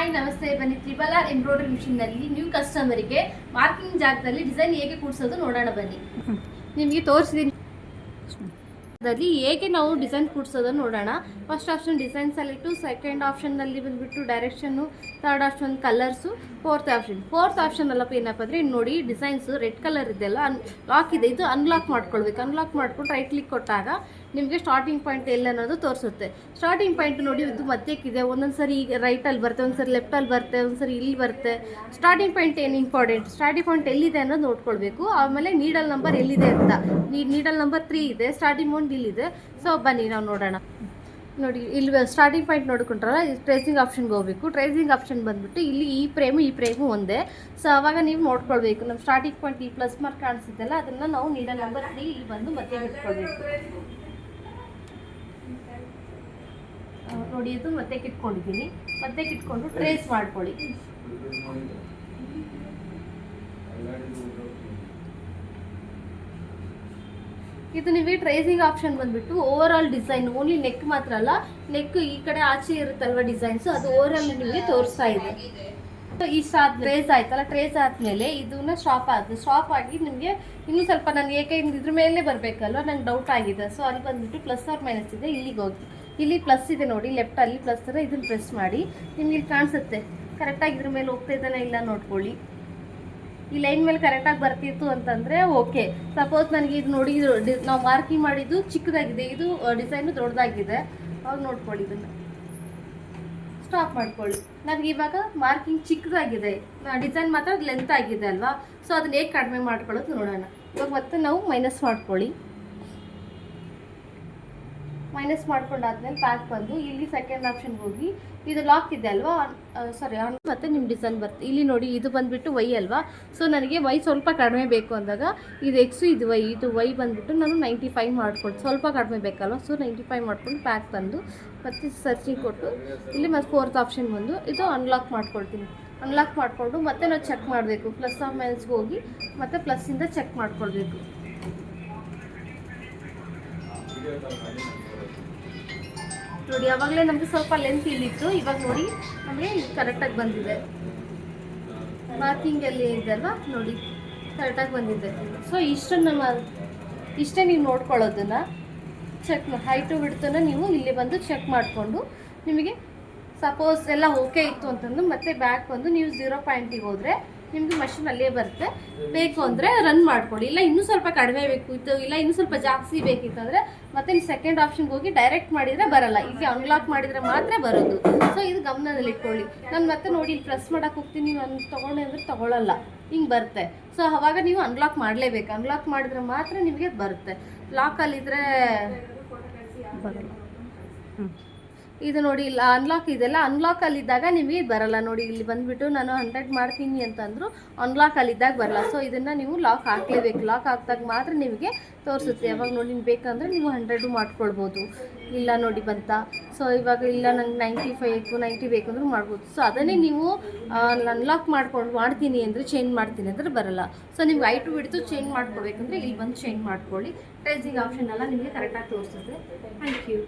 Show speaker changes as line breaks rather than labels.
Hi ನಮಸ್ತೆ. ಬನ್ನಿ triple R embroidery ಮಿಷಿನ್ನಲ್ಲಿ ನ್ಯೂ ಕಸ್ಟಮರಿಗೆ ಮಾರ್ಕಿಂಗ್ ಜಾಗದಲ್ಲಿ ಡಿಸೈನ್ ಹೇಗೆ ಕೂಡಿಸೋದು ನೋಡೋಣ ಬನ್ನಿ. ನಿಮಗೆ ತೋರಿಸಿದ್ದೀನಿ ಹೇಗೆ ನಾವು ಡಿಸೈನ್ ಕೂಡಿಸೋದನ್ನು ನೋಡೋಣ. First option design select, second ಆಪ್ಷನ್ನಲ್ಲಿ ಬಂದುಬಿಟ್ಟು ಡೈರೆಕ್ಷನ್ನು, third option colours, fourth option ಅಲ್ಲಪ್ಪ ಏನಪ್ಪ ಅಂದರೆ ಇನ್ನು ನೋಡಿ ಡಿಸೈನ್ಸು ರೆಡ್ ಕಲರ್ ಇದೆಯಲ್ಲ ಲಾಕ್ ಇದೆ, ಇದು ಅನ್ಲಾಕ್ ಮಾಡ್ಕೊಳ್ಬೇಕು. ಅನ್ಲಾಕ್ ಮಾಡ್ಕೊಂಡು ರೈಟ್ ಕ್ಲಿಕ್ ಕೊಟ್ಟಾಗ ನಿಮಗೆ ಸ್ಟಾರ್ಟಿಂಗ್ ಪಾಯಿಂಟ್ ಎಲ್ಲ ಅನ್ನೋದು ತೋರಿಸುತ್ತೆ. ಸ್ಟಾರ್ಟಿಂಗ್ ಪಾಯಿಂಟ್ ನೋಡಿ ಇದು ಮಧ್ಯಕ್ಕಿದೆ, ಒಂದೊಂದು ಸರಿ ರೈಟಲ್ಲಿ ಬರುತ್ತೆ, ಒಂದ್ಸರಿ ಲೆಫ್ಟಲ್ಲಿ ಬರುತ್ತೆ, ಒಂದ್ಸರಿ ಇಲ್ಲಿ ಬರುತ್ತೆ. ಸ್ಟಾರ್ಟಿಂಗ್ ಪಾಯಿಂಟ್ ಏನು ಇಂಪಾರ್ಟೆಂಟ್, ಸ್ಟಾರ್ಟಿಂಗ್ ಪಾಯಿಂಟ್ ಎಲ್ಲಿದೆ ಅನ್ನೋದು ನೋಡ್ಕೊಳ್ಬೇಕು. ಆಮೇಲೆ ನೀಡಲ್ ನಂಬರ್ ಎಲ್ಲಿದೆ ಅಂತ, ನೀಡಲ್ ನಂಬರ್ 3 ಇದೆ, ಸ್ಟಾರ್ಟಿಂಗ್ ಪಾಯಿಂಟ್ ಇಲ್ಲಿದೆ. ಸೊ ಬನ್ನಿ ನಾವು ನೋಡೋಣ. ನೋಡಿ ಇಲ್ಲಿ ಸ್ಟಾರ್ಟಿಂಗ್ ಪಾಯಿಂಟ್ ನೋಡ್ಕೊಂಡ್ರಲ್ಲ, ಟ್ರೇಸಿಂಗ್ ಆಪ್ಷನ್ಗೆ ಹೋಗಬೇಕು. ಟ್ರೇಸಿಂಗ್ ಆಪ್ಷನ್ ಬಂದುಬಿಟ್ಟು ಇಲ್ಲಿ ಈ ಫ್ರೇಮು ಒಂದೇ. ಸೊ ಆವಾಗ ನೀವು ನೋಡ್ಕೊಳ್ಬೇಕು, ನಮ್ಮ ಸ್ಟಾರ್ಟಿಂಗ್ ಪಾಯಿಂಟ್ ಈ ಪ್ಲಸ್ ಮಾರ್ಕ್ ಕಾಣಿಸುತ್ತಲ್ಲ ಅದನ್ನು ನಾವು ನೀಡಲ್ ನಂಬರ್ 3 ಇಲ್ಲಿ ಬಂದು ಮತ್ತೆ ಇಟ್ಕೊಳ್ಬೇಕು. ನೋಡಿ ಇದು ಮತ್ತೆ ಕಿಟ್ಕೊಂಡಿದ್ದೀನಿ, ಮತ್ತೆ ಕಿಟ್ಕೊಂಡು ಟ್ರೇಸ್ ಮಾಡ್ಕೊಳ್ಳಿ. ಇದು ನೀವು ಟ್ರೇಸಿಂಗ್ ಆಪ್ಷನ್ ಬಂದ್ಬಿಟ್ಟು over all design, only neck ಮಾತ್ರ ಅಲ್ಲ, ನೆಕ್ ಈ ಕಡೆ ಆಚೆ ಇರುತ್ತಲ್ವ ಡಿಸೈನ್ಸ್, ಅದು ಓವರ್ ಆಲ್ ನಿಮಗೆ ತೋರಿಸ್ತಾ ಇದೆ. ಇಷ್ಟ ಟ್ರೇಸ್ ಆಯ್ತಲ್ಲ, ಟ್ರೇಸ್ ಆದಮೇಲೆ ಇದನ್ನ ಸ್ಟಾಪ್ ಆಗಿ ನಿಮಗೆ ಇನ್ನೂ ಸ್ವಲ್ಪ ನಾನು ಇದ್ರ ಮೇಲೆ ಬರಬೇಕಲ್ವ, ನಂಗೆ ಡೌಟ್ ಆಗಿದೆ. ಸೊ ಅಲ್ಲಿ ಬಂದ್ಬಿಟ್ಟು ಪ್ಲಸ್ ಆರ್ ಮೈನಸ್ ಇದೆ, ಇಲ್ಲಿಗೆ ಹೋಗಿ ಇಲ್ಲಿ ಪ್ಲಸ್ ಇದೆ ನೋಡಿ, ಲೆಫ್ಟಲ್ಲಿ ಪ್ಲಸ್ ಥರ ಇದನ್ನು ಪ್ರೆಸ್ ಮಾಡಿ ನಿಮ್ಗೆ ಇಲ್ಲಿ ಕಾಣಿಸುತ್ತೆ. ಕರೆಕ್ಟಾಗಿ ಇದ್ರ ಮೇಲೆ ಹೋಗ್ತಾ ಇದ್ದಾನೆ ಇಲ್ಲ ನೋಡ್ಕೊಳ್ಳಿ. ಈ ಲೈನ್ ಮೇಲೆ ಕರೆಕ್ಟಾಗಿ ಬರ್ತಿತ್ತು ಅಂತಂದರೆ ಓಕೆ. ಸಪೋಸ್ ನನಗೆ ಇದು ನೋಡಿ ನಾವು ಮಾರ್ಕಿಂಗ್ ಮಾಡಿದ್ದು ಚಿಕ್ಕದಾಗಿದೆ, ಇದು ಡಿಸೈನು ದೊಡ್ಡದಾಗಿದೆ, ಅವಾಗ ನೋಡ್ಕೊಳ್ಳಿ, ಇದನ್ನು ಸ್ಟಾಪ್ ಮಾಡ್ಕೊಳ್ಳಿ. ನನಗೆ ಇವಾಗ ಮಾರ್ಕಿಂಗ್ ಚಿಕ್ಕದಾಗಿದೆ, ಡಿಸೈನ್ ಮಾತ್ರ ಲೆಂತ್ ಆಗಿದೆ ಅಲ್ವಾ. ಸೊ ಅದನ್ನ ಹೇಗೆ ಕಡಿಮೆ ಮಾಡ್ಕೊಳ್ಳೋದು ನೋಡೋಣ. ಇವಾಗ ಮತ್ತೆ ನಾವು ಮೈನಸ್ ಮಾಡ್ಕೊಳ್ಳಿ. ಮೈನಸ್ ಮಾಡ್ಕೊಂಡಾದ್ಮೇಲೆ ಬ್ಯಾಕ್ ಬಂದು ಇಲ್ಲಿ ಸೆಕೆಂಡ್ ಆಪ್ಷನ್ಗೆ ಹೋಗಿ ಇದು ಲಾಕ್ ಇದೆ ಅಲ್ವಾ, ಮತ್ತೆ ನಿಮ್ಮ ಡಿಸೈನ್ ಬರುತ್ತೆ. ಇಲ್ಲಿ ನೋಡಿ ಇದು ಬಂದುಬಿಟ್ಟು ವೈ ಅಲ್ವಾ. ಸೊ ನನಗೆ ವೈ ಸ್ವಲ್ಪ ಕಡಿಮೆ ಬೇಕು ಅಂದಾಗ ಇದು ಎಕ್ಸು, ಇದು ವೈ ಬಂದುಬಿಟ್ಟು ನಾನು 95 ಮಾಡ್ಕೊಂಡು, ಸ್ವಲ್ಪ ಕಡಿಮೆ ಬೇಕಲ್ವ. ಸೊ 95 ಮಾಡ್ಕೊಂಡು ಬ್ಯಾಕ್ ಬಂದು ಮತ್ತೆ ಸರ್ಚಿಂಗ್ ಕೊಟ್ಟು ಇಲ್ಲಿ ಮತ್ತೆ ಫೋರ್ತ್ ಆಪ್ಷನ್ ಬಂದು ಇದು ಅನ್ಲಾಕ್ ಮಾಡ್ಕೊಳ್ತೀನಿ. ಅನ್ಲಾಕ್ ಮಾಡಿಕೊಂಡು ಮತ್ತೆ ನಾವು ಚೆಕ್ ಮಾಡಬೇಕು, ಪ್ಲಸ್ ಆಫ್ ಮೈನಸ್ಗೆ ಹೋಗಿ ಮತ್ತೆ ಪ್ಲಸ್ಸಿಂದ ಚೆಕ್ ಮಾಡ್ಕೊಳ್ಬೇಕು. ನೋಡಿ ಆವಾಗಲೇ ನಮಗೆ ಸ್ವಲ್ಪ ಲೆಂತ್ ಇಲ್ಲಿತ್ತು, ಇವಾಗ ನೋಡಿ ನಮಗೆ ಕರೆಕ್ಟಾಗಿ ಬಂದಿದೆ. ಮಾರ್ಕಿಂಗ್ ಎಲ್ಲಿ ಇದೆ ಅಲ್ವಾ ನೋಡಿ ಕರೆಕ್ಟಾಗಿ ಬಂದಿದೆ. ಸೊ ಇಷ್ಟೇ ನೀವು ನೋಡ್ಕೊಳ್ಳೋದನ್ನು ಚೆಕ್, ಹೈಟು ಬಿಡ್ತನ್ನ ನೀವು ಇಲ್ಲಿ ಬಂದು ಚೆಕ್ ಮಾಡಿಕೊಂಡು ನಿಮಗೆ ಸಪೋಸ್ ಎಲ್ಲ ಓಕೆ ಇತ್ತು ಅಂತಂದು ಮತ್ತೆ ಬ್ಯಾಕ್ ಬಂದು ನೀವು 0 ಪಾಯಿಂಟಿಗೆ ಹೋದರೆ ನಿಮಗೆ ಮಷಿನ್ ಅಲ್ಲೇ ಬರುತ್ತೆ. ಬೇಕು ಅಂದರೆ ರನ್ ಮಾಡ್ಕೊಳ್ಳಿ, ಇಲ್ಲ ಇನ್ನೂ ಸ್ವಲ್ಪ ಕಡಿಮೆ ಬೇಕು ಇತ್ತು, ಇಲ್ಲ ಇನ್ನೂ ಸ್ವಲ್ಪ ಜಾಸ್ತಿ ಬೇಕಿತ್ತಂದರೆ ಮತ್ತೆ ನೀವು ಸೆಕೆಂಡ್ ಆಪ್ಷನ್ಗೆ ಹೋಗಿ ಡೈರೆಕ್ಟ್ ಮಾಡಿದರೆ ಬರಲ್ಲ, ಇಲ್ಲಿ ಅನ್ಲಾಕ್ ಮಾಡಿದರೆ ಮಾತ್ರ ಬರೋದು. ಸೊ ಇದು ಗಮನದಲ್ಲಿ ಇಟ್ಕೊಳ್ಳಿ. ನಾನು ಮತ್ತೆ ನೋಡಿ ಇಲ್ಲಿ ಪ್ರೆಸ್ ಮಾಡೋಕೆ ಹೋಗ್ತೀನಿ, ನಾನು ತೊಗೊಂಡೆ ಅಂದರೆ ತೊಗೊಳ್ಳಲ್ಲ, ಹಿಂಗೆ ಬರುತ್ತೆ. ಸೊ ಆವಾಗ ನೀವು ಅನ್ಲಾಕ್ ಮಾಡಲೇಬೇಕು, ಅನ್ಲಾಕ್ ಮಾಡಿದರೆ ಮಾತ್ರ ನಿಮಗೆ ಬರುತ್ತೆ, ಲಾಕಲ್ಲಿದ್ದರೆ ಬರಲ್ಲ. ಇದು ನೋಡಿ ಇಲ್ಲ ಅನ್ಲಾಕ್ ಇದೆಲ್ಲ, ಅನ್ಲಾಕಲ್ಲಿದ್ದಾಗ ನಿಮಗೆ ಬರಲ್ಲ. ನೋಡಿ ಇಲ್ಲಿ ಬಂದುಬಿಟ್ಟು ನಾನು 100 ಮಾಡ್ತೀನಿ ಅಂತಂದ್ರು ಅನ್ಲಾಕಲ್ಲಿದ್ದಾಗ ಬರಲ್ಲ. ಸೊ ಇದನ್ನು ನೀವು ಲಾಕ್ ಹಾಕಲೇಬೇಕು, ಲಾಕ್ ಹಾಕಿದಾಗ ಮಾತ್ರ ನಿಮಗೆ ತೋರಿಸುತ್ತೆ. ಯಾವಾಗ ನೋಡಿ ನಿಮ್ಗೆ ಬೇಕಂದರೆ ನೀವು 100 ಮಾಡ್ಕೊಳ್ಬೋದು. ಇಲ್ಲ ನೋಡಿ ಬಂತ. ಸೊ ಇವಾಗ ಇಲ್ಲ ನಂಗೆ 90 ಬೇಕು ಅಂದ್ರೆ ಮಾಡ್ಬೋದು. ಸೊ ಅದನ್ನೇ ನೀವು ಅನ್ಲಾಕ್ ಮಾಡ್ತೀನಿ ಅಂದರೆ ಚೇಂಜ್ ಮಾಡ್ತೀನಿ ಅಂದರೆ ಬರಲ್ಲ. ಸೊ ನಿಮ್ಗೆ ಹೈಟು ಬಿಡ್ತು ಚೇಂಜ್ ಮಾಡ್ಕೋಬೇಕಂದ್ರೆ ಇಲ್ಲಿ ಬಂದು ಚೇಂಜ್ ಮಾಡ್ಕೊಳ್ಳಿ. ಟ್ರೇಸಿಂಗ್ ಆಪ್ಷನ್ ಎಲ್ಲ ನಿಮಗೆ ಕರೆಕ್ಟಾಗಿ ತೋರಿಸುತ್ತೆ. Thank you.